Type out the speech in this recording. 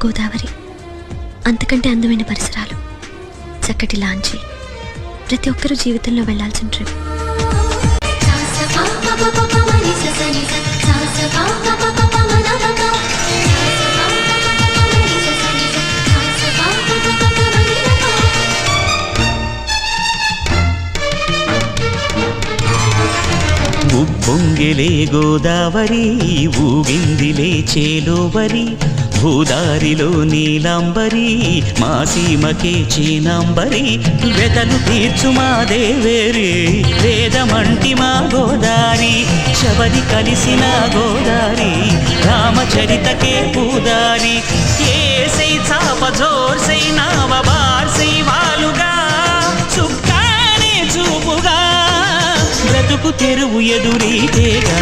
గోదావరి, అంతకంటే అందమైన పరిసరాలు, చక్కటి లాంచి, ప్రతి ఒక్కరూ జీవితంలో వెళ్లాల్సిన ట్రిప్. ఉప్పొంగిలే గోదావరి, ఊగిందిలే చేలోవరి, భూదారిలో నీలాంబరి, మా సీమకే చీనాంబరి, వెతలు తీర్చు మా దేవేరి, వేదమంటి మా గోదారి, శబరి కలిసిన గోదారి, రామచరితకే పూదారి, ఏసై చాప జోర్సై నావ బార్సై వాలుగా, చుక్కానే చూపుగా, బ్రతుకు తెరువు ఎదురీతేగా.